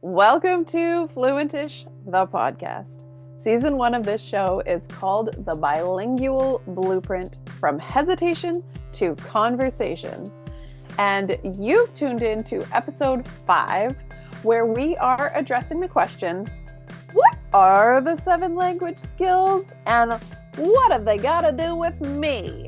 Welcome to Fluentish, the podcast. Season 1 of this show is called The Bilingual Blueprint from Hesitation to Conversation. And you've tuned in to episode 5, where we are addressing the question, what are the 7 language skills and what have they got to do with me?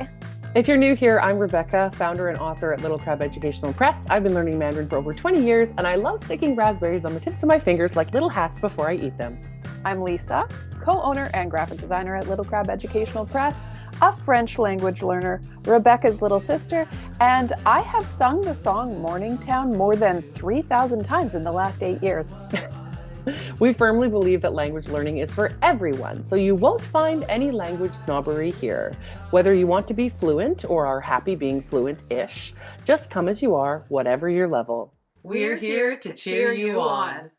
If you're new here, I'm Rebecca, founder and author at Little Crab Educational Press. I've been learning Mandarin for over 20 years, and I love sticking raspberries on the tips of my fingers like little hats before I eat them. I'm Lisa, co-owner and graphic designer at Little Crab Educational Press, a French language learner, Rebecca's little sister, and I have sung the song Morningtown more than 3,000 times in the last 8 years. We firmly believe that language learning is for everyone, so you won't find any language snobbery here. Whether you want to be fluent or are happy being fluent-ish, just come as you are, whatever your level. We're here to cheer you on.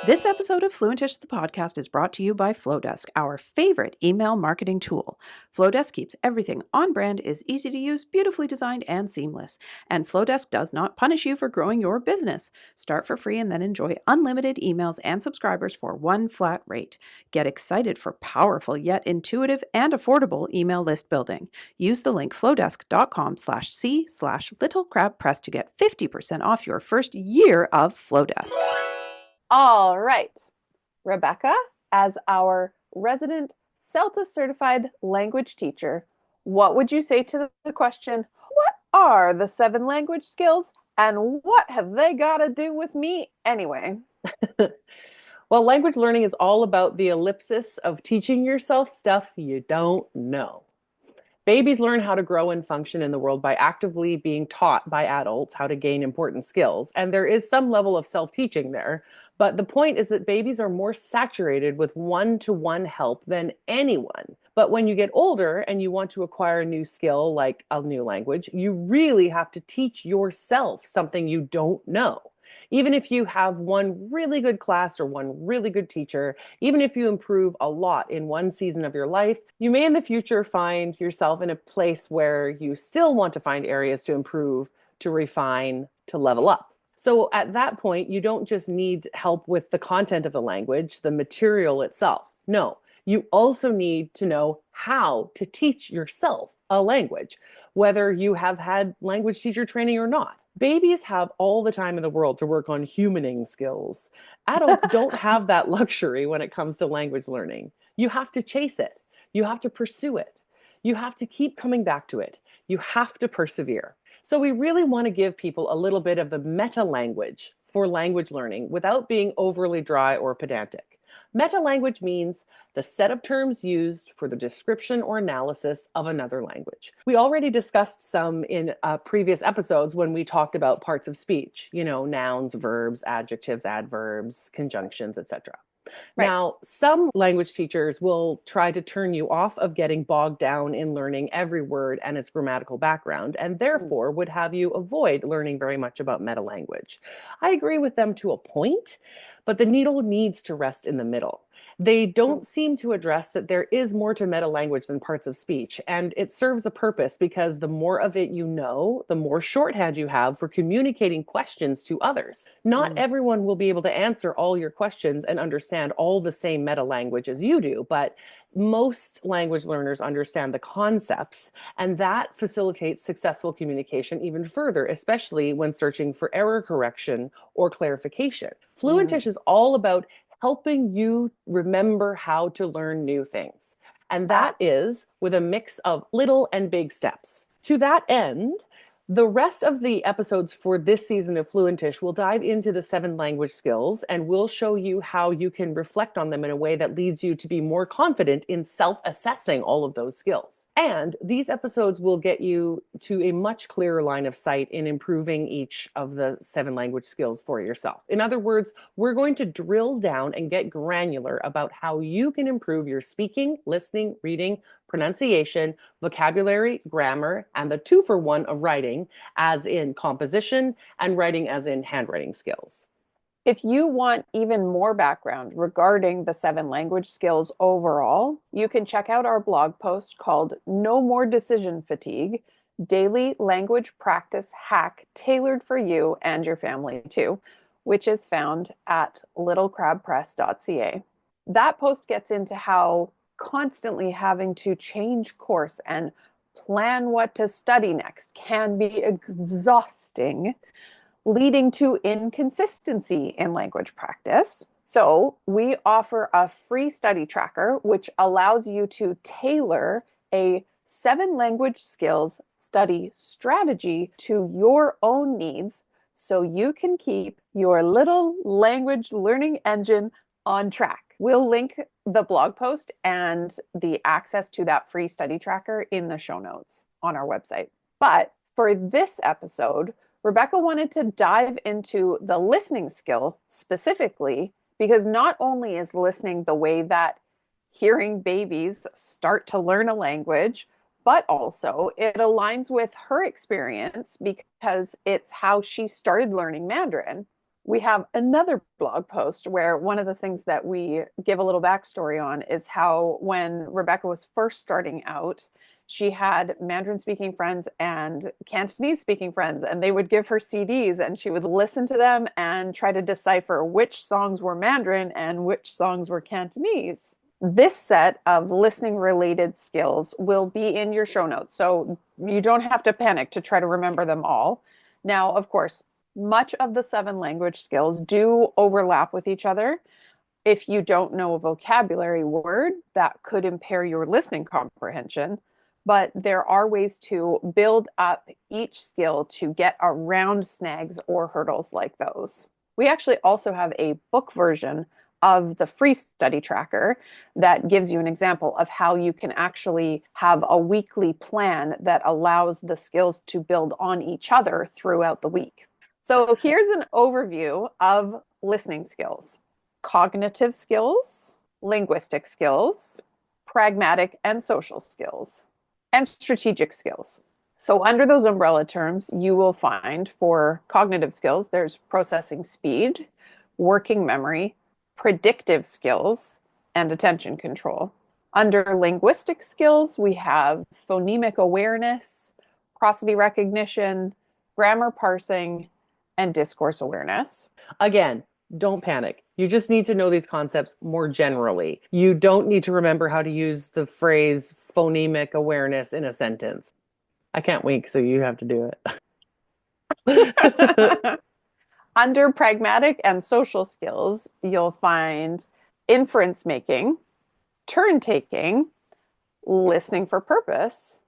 This episode of Fluentish, the podcast, is brought to you by Flowdesk, our favorite email marketing tool. Flowdesk keeps everything on brand, is easy to use, beautifully designed, and seamless. And Flowdesk does not punish you for growing your business. Start for free and then enjoy unlimited emails and subscribers for one flat rate. Get excited for powerful yet intuitive and affordable email list building. Use the link flowdesk.com/c/littlecrabpress to get 50% off your first year of Flowdesk. All right, Rebecca, as our resident CELTA certified language teacher, what would you say to the question, what are the 7 language skills and what have they got to do with me anyway? Well, language learning is all about the ellipsis of teaching yourself stuff you don't know. Babies learn how to grow and function in the world by actively being taught by adults how to gain important skills. And there is some level of self-teaching there. But the point is that babies are more saturated with one-to-one help than anyone. But when you get older and you want to acquire a new skill, like a new language, you really have to teach yourself something you don't know. Even if you have one really good class or one really good teacher, even if you improve a lot in one season of your life, you may in the future find yourself in a place where you still want to find areas to improve, to refine, to level up. So at that point, you don't just need help with the content of the language, the material itself. No, you also need to know how to teach yourself a language, whether you have had language teacher training or not. Babies have all the time in the world to work on humaning skills. Adults don't have that luxury when it comes to language learning. You have to chase it. You have to pursue it. You have to keep coming back to it. You have to persevere. So we really want to give people a little bit of the meta language for language learning without being overly dry or pedantic. Meta language means the set of terms used for the description or analysis of another language. We already discussed some in previous episodes when we talked about parts of speech, nouns, verbs, adjectives, adverbs, conjunctions, etc. Right. Now, some language teachers will try to turn you off of getting bogged down in learning every word and its grammatical background, and therefore would have you avoid learning very much about meta language. I agree with them to a point, but the needle needs to rest in the middle. They don't seem to address that there is more to meta language than parts of speech, and it serves a purpose because the more of it you know, the more shorthand you have for communicating questions to others. Not everyone will be able to answer all your questions and understand all the same meta language as you do, but most language learners understand the concepts, and that facilitates successful communication even further, especially when searching for error correction or clarification. Fluentish is all about helping you remember how to learn new things. And that is with a mix of little and big steps. To that end, the rest of the episodes for this season of Fluentish will dive into the 7 language skills, and we'll show you how you can reflect on them in a way that leads you to be more confident in self-assessing all of those skills. And these episodes will get you to a much clearer line of sight in improving each of the 7 language skills for yourself. In other words, we're going to drill down and get granular about how you can improve your speaking, listening, reading, pronunciation, vocabulary, grammar, and the 2-for-1 of writing, as in composition, and writing as in handwriting skills. If you want even more background regarding the 7 language skills overall, you can check out our blog post called No More Decision Fatigue, Daily Language Practice Hack Tailored for You and Your Family Too, which is found at littlecrabpress.ca. That post gets into how constantly having to change course and plan what to study next can be exhausting, leading to inconsistency in language practice. So we offer a free study tracker, which allows you to tailor a 7 language skills study strategy to your own needs so you can keep your little language learning engine on track. We'll link the blog post and the access to that free study tracker in the show notes on our website. But for this episode, Rebecca wanted to dive into the listening skill specifically because not only is listening the way that hearing babies start to learn a language, but also it aligns with her experience because it's how she started learning Mandarin. We have another blog post where one of the things that we give a little backstory on is how when Rebecca was first starting out, she had Mandarin speaking friends and Cantonese speaking friends, and they would give her CDs and she would listen to them and try to decipher which songs were Mandarin and which songs were Cantonese. This set of listening related skills will be in your show notes, so you don't have to panic to try to remember them all. Now, of course, much of the 7 language skills do overlap with each other. If you don't know a vocabulary word, that could impair your listening comprehension. But there are ways to build up each skill to get around snags or hurdles like those. We actually also have a book version of the free study tracker that gives you an example of how you can actually have a weekly plan that allows the skills to build on each other throughout the week. So here's an overview of listening skills: cognitive skills, linguistic skills, pragmatic and social skills, and strategic skills. So under those umbrella terms, you will find for cognitive skills, there's processing speed, working memory, predictive skills, and attention control. Under linguistic skills, we have phonemic awareness, prosody recognition, grammar parsing, and discourse awareness. Again, don't panic. You just need to know these concepts more generally. You don't need to remember how to use the phrase phonemic awareness in a sentence. I can't wink, so you have to do it. Under pragmatic and social skills, you'll find inference making, turn taking, listening for purpose,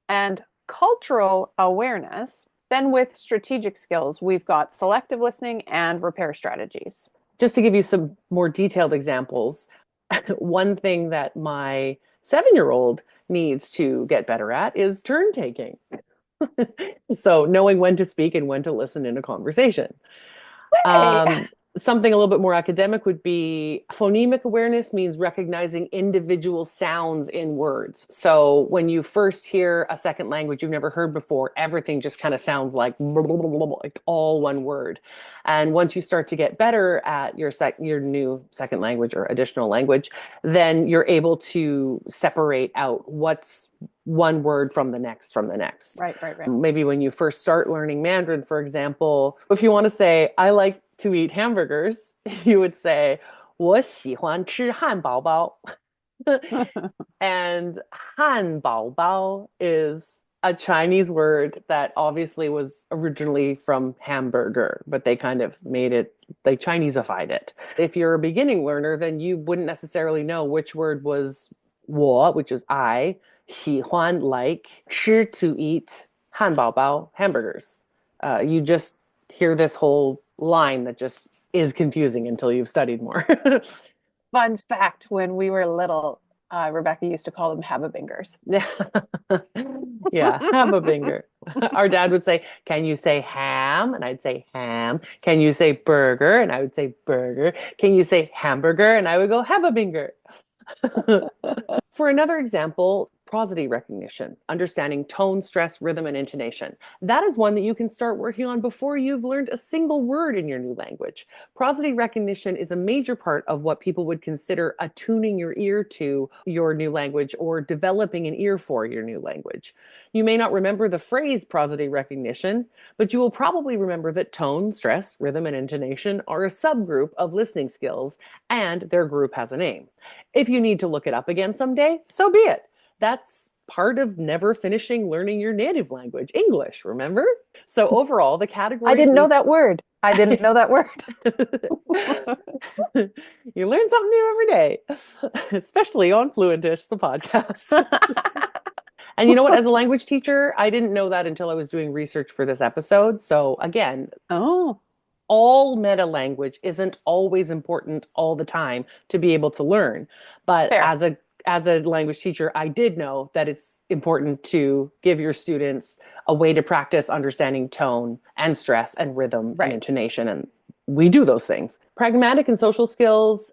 and cultural awareness. Then with strategic skills, we've got selective listening and repair strategies. Just to give you some more detailed examples, one thing that my 7-year-old needs to get better at is turn taking. So knowing when to speak and when to listen in a conversation. Something a little bit more academic would be phonemic awareness means recognizing individual sounds in words. So when you first hear a second language you've never heard before, everything just kind of sounds like all one word. And once you start to get better at your new second language or additional language, then you're able to separate out what's one word from the next. Right. Maybe when you first start learning Mandarin, for example, if you want to say, I like to eat hamburgers, you would say, 我喜欢吃汉堡包. And 汉堡包 is a Chinese word that obviously was originally from hamburger, but they kind of made it, they Chinesified it. If you're a beginning learner, then you wouldn't necessarily know which word was 我, which is I, 喜欢 like, 吃 to eat, 汉堡包 hamburgers. You just hear this whole line that just is confusing until you've studied more. Fun fact, when we were little, Rebecca used to call them hababingers. Yeah, hababinger. Our dad would say, can you say ham? And I'd say ham. Can you say burger? And I would say burger. Can you say hamburger? And I would go hababinger. For another example, prosody recognition, understanding tone, stress, rhythm, and intonation. That is one that you can start working on before you've learned a single word in your new language. Prosody recognition is a major part of what people would consider attuning your ear to your new language or developing an ear for your new language. You may not remember the phrase prosody recognition, but you will probably remember that tone, stress, rhythm, and intonation are a subgroup of listening skills, and their group has a name. If you need to look it up again someday, so be it. That's part of never finishing learning your native language, English, remember? So overall, the category... I didn't know that word. I didn't know that word. You learn something new every day, especially on Fluentish, the podcast. And you know what? As a language teacher, I didn't know that until I was doing research for this episode. So again, all meta language isn't always important all the time to be able to learn. But Fair. as a language teacher, I did know that it's important to give your students a way to practice understanding tone and stress and rhythm and intonation. And we do those things. Pragmatic and social skills,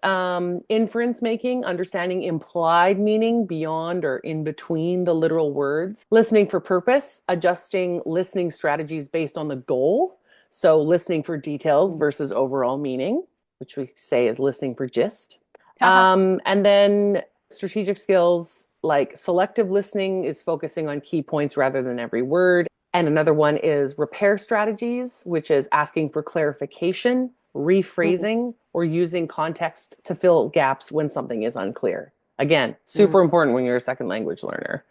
inference making, understanding implied meaning beyond or in between the literal words, listening for purpose, adjusting listening strategies based on the goal. So listening for details versus overall meaning, which we say is listening for gist. And then strategic skills like selective listening is focusing on key points rather than every word. And another one is repair strategies, which is asking for clarification, rephrasing, or using context to fill gaps when something is unclear. Again, super important when you're a second language learner.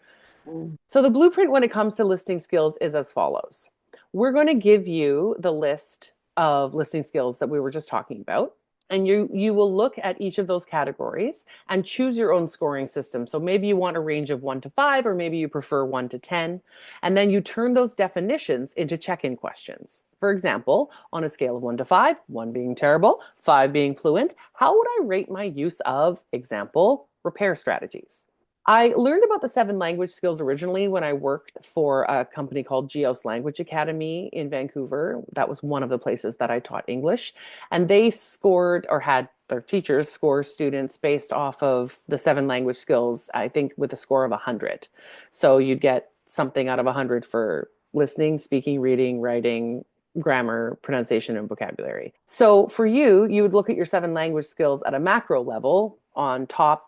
So the blueprint when it comes to listening skills is as follows. We're going to give you the list of listening skills that we were just talking about. And you will look at each of those categories and choose your own scoring system. So maybe you want a range of 1 to 5, or maybe you prefer 1 to 10. And then you turn those definitions into check-in questions. For example, on a scale of 1 to 5, 1 being terrible, 5 being fluent, how would I rate my use of, example, repair strategies? I learned about the 7 language skills originally when I worked for a company called Geos Language Academy in Vancouver. That was one of the places that I taught English. And they scored, or had their teachers score students based off of the 7 language skills, I think with a score of 100. So you'd get something out of 100 for listening, speaking, reading, writing, grammar, pronunciation, and vocabulary. So for you, you would look at your 7 language skills at a macro level on top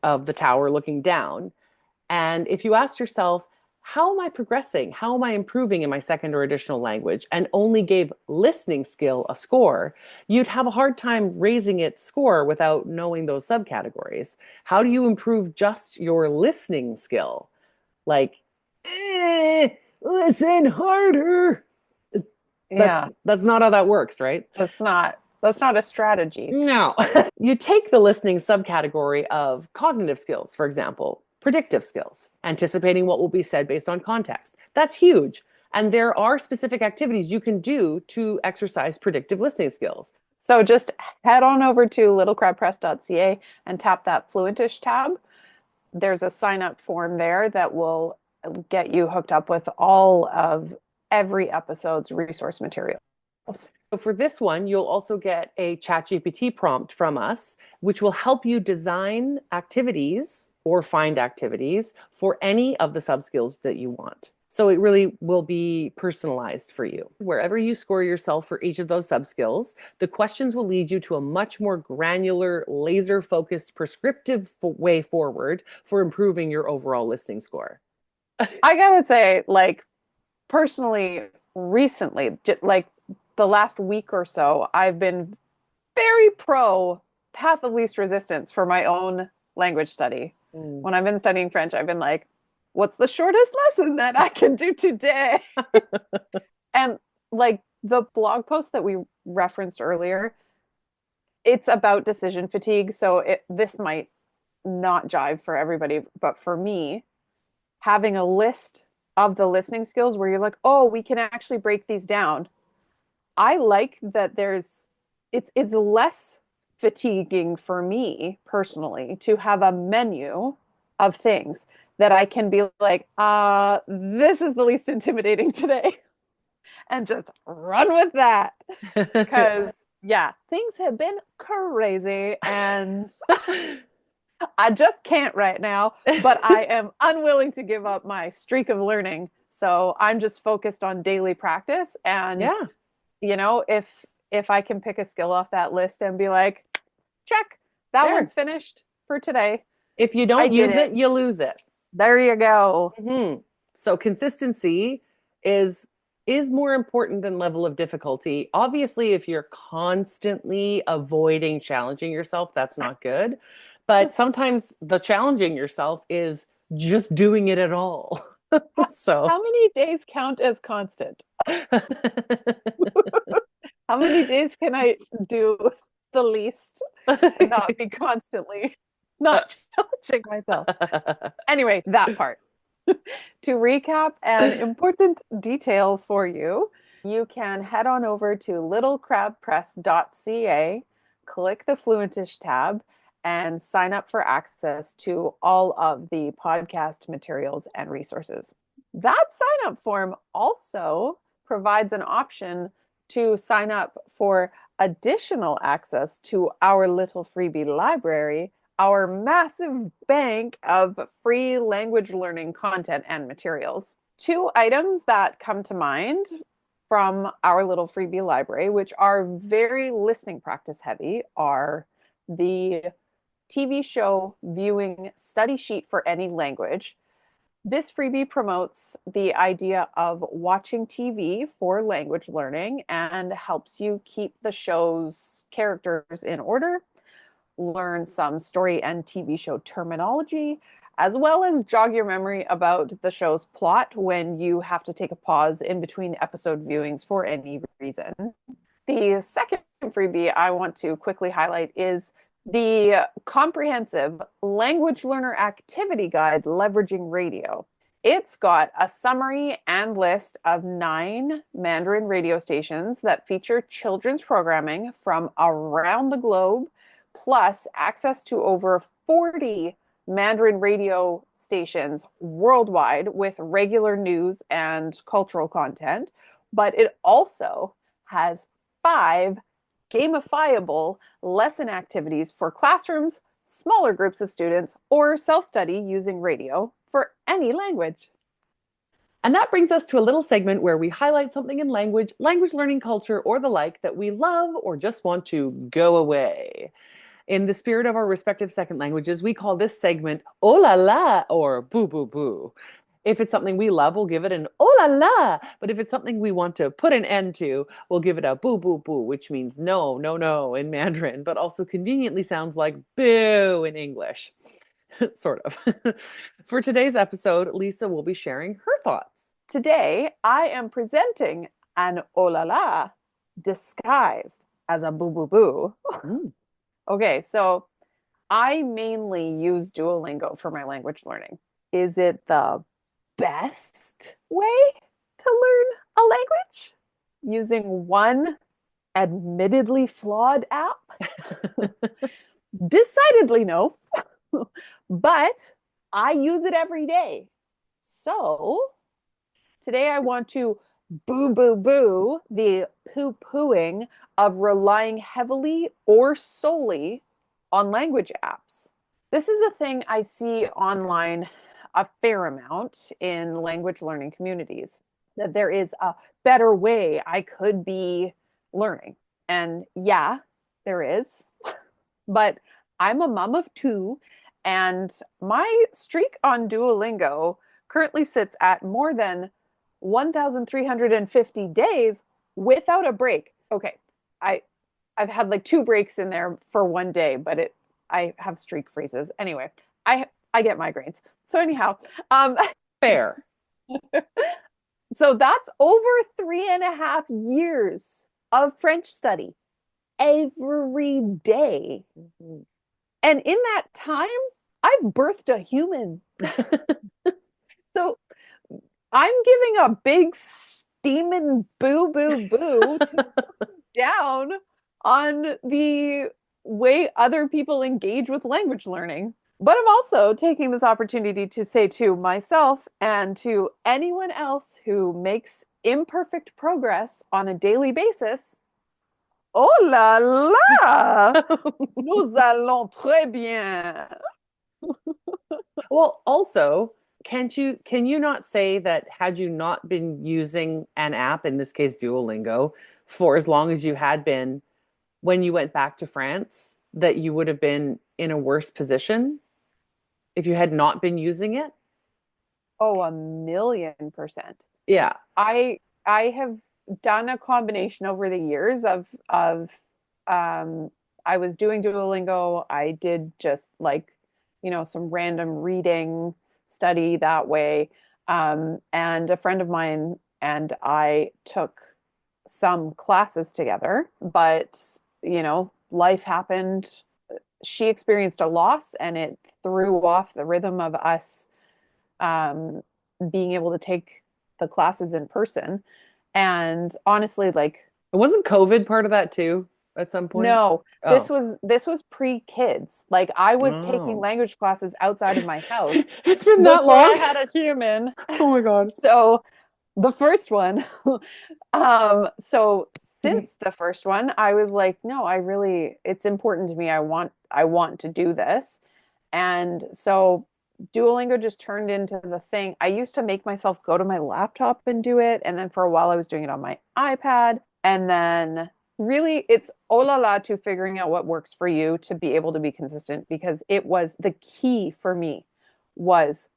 of the tower looking down. And if you ask yourself, how am I progressing? How am I improving in my second or additional language? And only gave listening skill a score, you'd have a hard time raising its score without knowing those subcategories. How do you improve just your listening skill? Like, listen harder. That's not how that works, right? That's not a strategy. No. You take the listening subcategory of cognitive skills, for example, predictive skills, anticipating what will be said based on context. That's huge. And there are specific activities you can do to exercise predictive listening skills. So just head on over to littlecrabpress.ca and tap that Fluentish tab. There's a sign up form there that will get you hooked up with all of every episode's resource materials. So for this one, you'll also get a ChatGPT prompt from us, which will help you design activities or find activities for any of the sub-skills that you want. So it really will be personalized for you. Wherever you score yourself for each of those sub-skills, the questions will lead you to a much more granular, laser-focused, prescriptive way forward for improving your overall listening score. I gotta say, like, personally, recently, like the last week or so, I've been very pro path of least resistance for my own language study. When I've been studying French, I've been like, what's the shortest lesson that I can do today? And like the blog post that we referenced earlier, it's about decision fatigue. So this might not jive for everybody, but for me, having a list of the listening skills where you're like, oh, we can actually break these down. I like that it's less fatiguing for me personally to have a menu of things that I can be like, this is the least intimidating today. And just run with that. Because things have been crazy. And I just can't right now, but I am unwilling to give up my streak of learning. So I'm just focused on daily practice. And, Yeah, if I can pick a skill off that list and be like, check, that there. one's finished for today. If you I don't did use it. it, you lose it. There you go. So consistency is more important than level of difficulty. Obviously, if you're constantly avoiding challenging yourself, that's not good. But sometimes the challenging yourself is just doing it at all. So How many days count as constant? How many days can I do the least and not be constantly not challenging myself? Anyway, that part. To recap an important detail for you, you can head on over to littlecrabpress.ca, click the Fluentish tab, and sign up for access to all of the podcast materials and resources. That sign up form also provides an option to sign up for additional access to our little freebie library, our massive bank of free language learning content and materials. Two items that come to mind from our little freebie library, which are very listening practice heavy, are the TV show viewing study sheet for any language. This freebie promotes the idea of watching TV for language learning and helps you keep the show's characters in order, learn some story and TV show terminology, as well as jog your memory about the show's plot when you have to take a pause in between episode viewings for any reason. The second freebie I want to quickly highlight is the comprehensive language learner activity guide, Leveraging Radio. It's got a summary and list of 9 Mandarin radio stations that feature children's programming from around the globe, plus access to over 40 Mandarin radio stations worldwide with regular news and cultural content. But it also has 5 gamifiable lesson activities for classrooms, smaller groups of students, or self-study using radio for any language. And that brings us to a little segment where we highlight something in language, language learning culture, or the like that we love or just want to go away. In the spirit of our respective second languages, we call this segment "Oh la la" or "Boo boo boo." If it's something we love, we'll give it an "Oh la la." But if it's something we want to put an end to, we'll give it a "Boo boo boo," which means no, no, no in Mandarin, but also conveniently sounds like boo in English. Sort of. For today's episode, Lisa will be sharing her thoughts. Today, I am presenting an "Oh la la" disguised as a "Boo boo boo." Okay, so I mainly use Duolingo for my language learning. Is it the best way to learn a language? Using one admittedly flawed app? Decidedly no. But I use it every day. So today I want to boo boo boo the poo pooing of relying heavily or solely on language apps. This is a thing I see online a fair amount in language learning communities, that there is a better way I could be learning. And yeah, there is. But I'm a mom of 2, and my streak on Duolingo currently sits at more than 1,350 days without a break. Okay, I've had like 2 breaks in there for one day, but I have streak freezes. Anyway, I get migraines. So anyhow, Fair. so that's over 3.5 years of French study every day. And in that time, I've birthed a human. So I'm giving a big steaming boo, boo, boo to down on the way other people engage with language learning. But I'm also taking this opportunity to say to myself and to anyone else who makes imperfect progress on a daily basis, oh la la, nous allons très bien. Well, also, can you not say that had you not been using an app, in this case Duolingo, for as long as you had been when you went back to France, that you would have been in a worse position if you had not been using it? Oh, 1,000,000%. Yeah. I have done a combination over the years of um I was doing Duolingo. I did just like, some random reading study that way. And a friend of mine and I took some classes together, but life happened. She experienced a loss and it threw off the rhythm of us um, being able to take the classes in person. And honestly, like, Wasn't COVID part of that too at some point? no, this Oh. was this was pre-kids. Like I was taking Oh. language classes outside of my house It's been that before I long? had a human. Oh my God. So the first one, so since the first one, I was like, no, it's important to me. I want to do this. And so Duolingo just turned into the thing. I used to make myself go to my laptop and do it. And then for a while, I was doing it on my iPad. And then really, it's oh la la to figuring out what works for you to be able to be consistent because it was the key for me was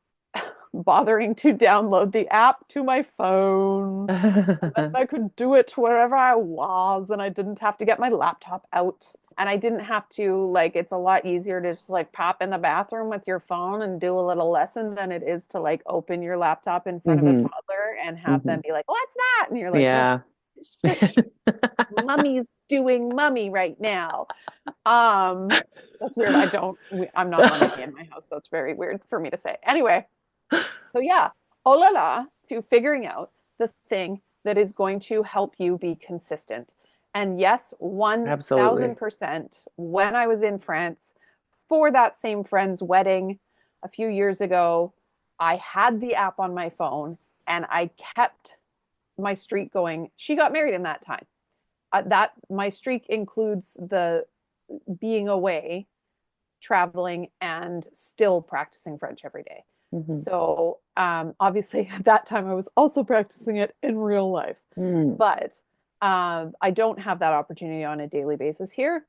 bothering to download the app to my phone. And then I could do it wherever I was, and I didn't have to get my laptop out. And I didn't have to, like, it's a lot easier to just like pop in the bathroom with your phone and do a little lesson than it is to like open your laptop in front of a Hmm. toddler and have Hmm. them be like, what's that? And you're like, well, Yeah. shush, mummy's doing mummy right now. That's weird. I'm not mummy in my house. That's very weird for me to say. Anyway, so yeah, oh la la to figuring out the thing that is going to help you be consistent. And yes, Absolutely. 1,000%. When I was in France for that same friend's wedding a few years ago, I had the app on my phone and I kept my streak going. She got married in that time. That my streak includes the being away, traveling, and still practicing French every day. Hmm. So obviously, at that time, I was also practicing it in real life. Mm. But I don't have that opportunity on a daily basis here.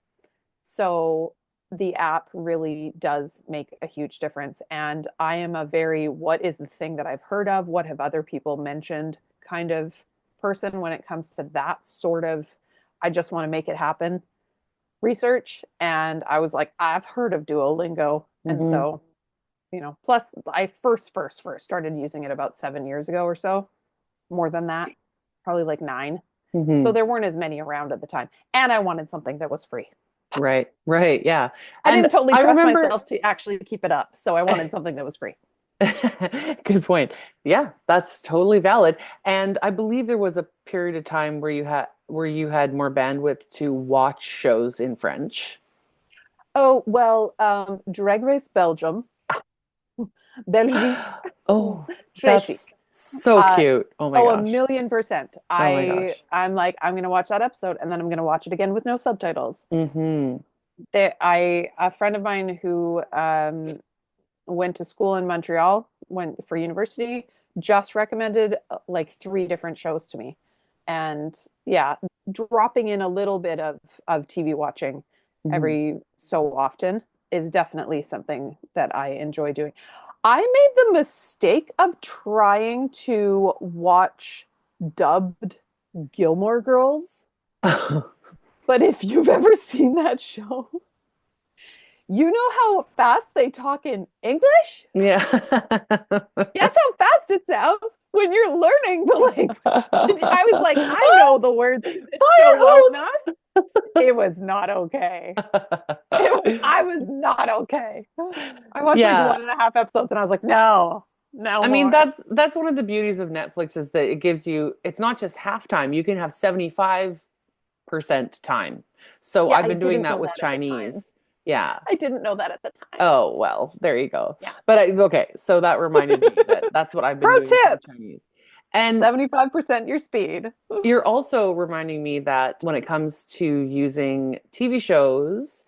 So the app really does make a huge difference. And I am a very, what is the thing that I've heard of? What have other people mentioned kind of person when it comes to that sort of, I just want to make it happen research. And I was like, I've heard of Duolingo. And Hmm. so, plus I first started using it about 7 years ago or so, more than that, probably like 9. So Hmm. there weren't as many around at the time. And I wanted something that was free. Right. Right. Yeah. I And didn't totally I trust remember, myself to actually keep it up. So I wanted something that was free. good point. Yeah, that's totally valid. And I believe there was a period of time where you had more bandwidth to watch shows in French. Oh, well, Drag Race Belgium, Belgique, Oh, très that's chic. so Uh, cute. Oh my oh, a gosh. million percent. Oh my gosh. I'm like, I'm gonna watch that episode and then I'm gonna watch it again with no subtitles. Hmm. A friend of mine who went to school in Montreal, went for university, just recommended like 3 different shows to me. And yeah, dropping in a little bit of TV watching Hmm. every so often is definitely something that I enjoy doing. I made the mistake of trying to watch dubbed Gilmore Girls, but if you've ever seen that show, you know how fast they talk in English? Yeah. Guess how fast it sounds when you're learning the language. I was like, I know the words of this show well enough. It was not okay. I was not okay. I watched like Yeah. 1.5 episodes and I was like, no, no I mean, more. that's one of the beauties of Netflix is that it gives you, it's not just halftime. You can have 75% time. So Yeah, I've I been doing didn't that know with that at the time. Chinese. Yeah. I didn't know that at the time. Oh, well, there you go. Yeah. But okay, so that reminded me that that's what I've been Pro doing for the tip, Chinese. And 75% your speed. you're also reminding me that when it comes to using TV shows,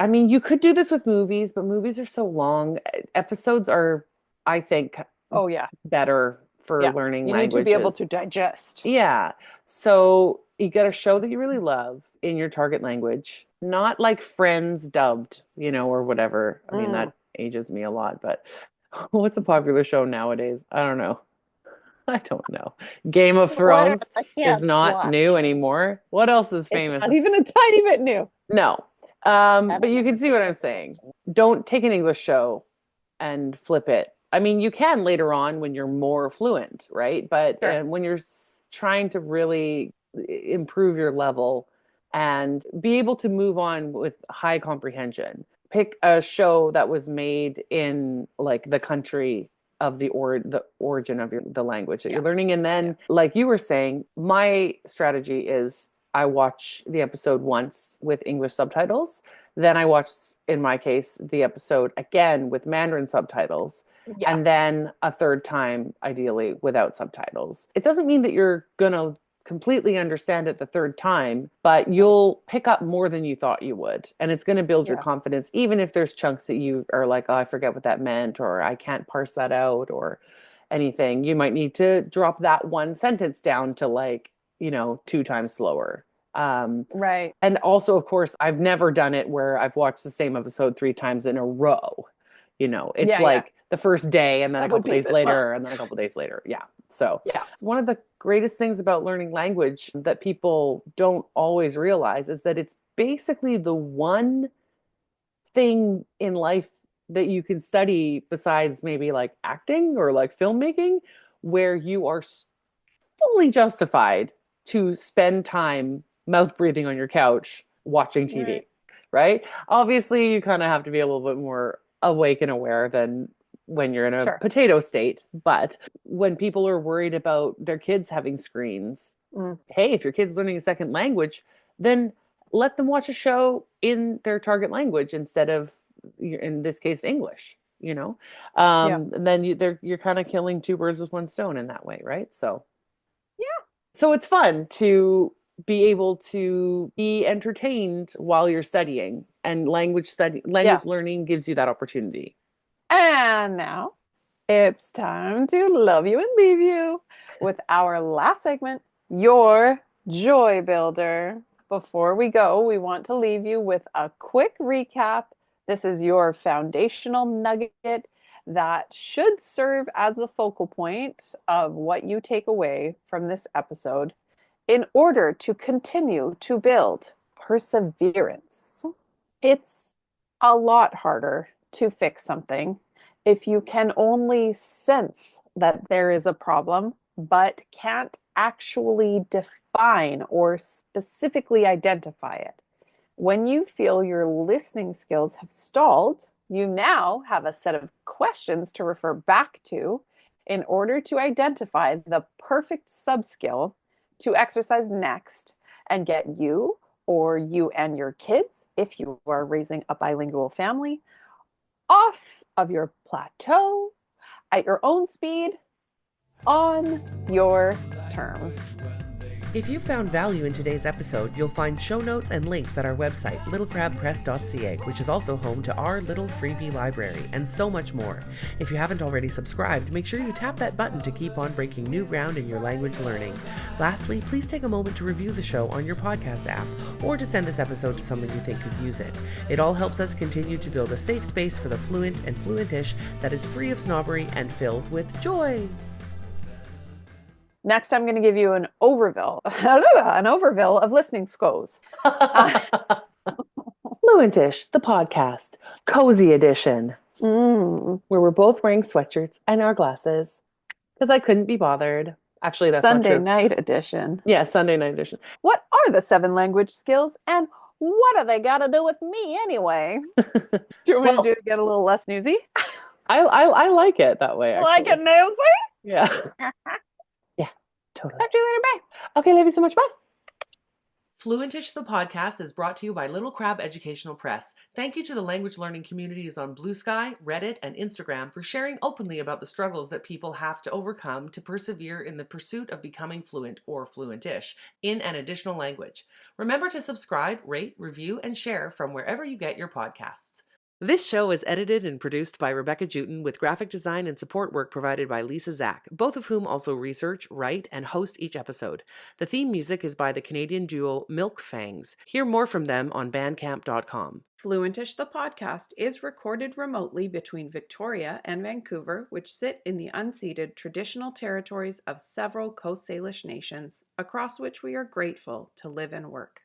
I mean, you could do this with movies, but movies are so long. Episodes are, I think, Oh yeah. better for Yeah. learning You need to be able to languages. digest. Yeah. So you get a show that you really love in your target language, not like Friends dubbed, or whatever. I mean, Mm. that ages me a lot, but what's a popular show nowadays? I don't know. I don't know. Game of What? Thrones I is can't not watch. new anymore. What else is It's famous? not even a tiny bit new. No. I But don't you can see what I'm saying. Don't take an English show and flip it. I mean, you can later on when you're more fluent, right? But Sure. when you're trying to really improve your level and be able to move on with high comprehension, pick a show that was made in like the country of the origin of the language that Yeah. you're learning. And then, like you were saying, my strategy is I watch the episode once with English subtitles. Then I watch, in my case, the episode again with Mandarin subtitles, and Yes. then a third time, ideally, without subtitles. It doesn't mean that you're going to completely understand it the third time, but you'll pick up more than you thought you would. And it's going to build your Yeah. confidence, even if there's chunks that you are like, oh, I forget what that meant, or I can't parse that out, or anything. You might need to drop that one sentence down to like, 2 times slower. Right. And also, of course, I've never done it where I've watched the same episode 3 times in a row. It's Yeah, yeah. like the first day and then a That would couple be a days bit much. later and then a couple days later. Yeah. So, Yeah. it's one of the greatest things about learning language that people don't always realize is that it's basically the one thing in life that you can study besides maybe like acting or like filmmaking where you are fully justified to spend time mouth breathing on your couch watching TV, right? Obviously, you kind of have to be a little bit more awake and aware than when you're in a Sure. potato state. But when people are worried about their kids having screens, Mm. hey, if your kid's learning a second language, then let them watch a show in their target language instead of, in this case, English. Yeah. And then you're kind of killing two birds with one stone in that way, right? So Yeah. so it's fun to be able to be entertained while you're studying, and Yeah. language learning gives you that opportunity. And now it's time to love you and leave you with our last segment, your joy builder. Before we go, we want to leave you with a quick recap. This is your foundational nugget that should serve as the focal point of what you take away from this episode in order to continue to build perseverance. It's a lot harder to fix something if you can only sense that there is a problem, but can't actually define or specifically identify it. When you feel your listening skills have stalled, you now have a set of questions to refer back to in order to identify the perfect subskill to exercise next and get you or you and your kids, if you are raising a bilingual family, off of your plateau at your own speed on your terms. If you found value in today's episode, you'll find show notes and links at our website, littlecrabpress.ca, which is also home to our little freebie library, and so much more. If you haven't already subscribed, make sure you tap that button to keep on breaking new ground in your language learning. Lastly, please take a moment to review the show on your podcast app, or to send this episode to someone you think could use it. It all helps us continue to build a safe space for the fluent and fluent-ish that is free of snobbery and filled with joy. Next, I'm going to give you an overview of listening skills. Fluent-ish, the podcast, cozy edition, Mm. where we're both wearing sweatshirts and our glasses because I couldn't be bothered. Actually, that's Sunday not true. night edition. Yeah, Sunday night edition. What are the 7 language skills and what do they got to do with me anyway? Do you want me to do it again a little less newsy? I like it that way, actually. Like it newsy? Yeah. Yeah, totally. Talk to you later. Bye. Okay, love you so much. Bye. Fluentish the podcast is brought to you by Little Crab Educational Press. Thank you to the language learning communities on Blue Sky, Reddit, and Instagram for sharing openly about the struggles that people have to overcome to persevere in the pursuit of becoming fluent or fluent-ish in an additional language. Remember to subscribe, rate, review, and share from wherever you get your podcasts. This show is edited and produced by Rebecca Juten with graphic design and support work provided by Lisa Zach, both of whom also research, write, and host each episode. The theme music is by the Canadian duo Milk Fangs. Hear more from them on bandcamp.com. Fluentish the podcast is recorded remotely between Victoria and Vancouver, which sit in the unceded traditional territories of several Coast Salish nations, across which we are grateful to live and work.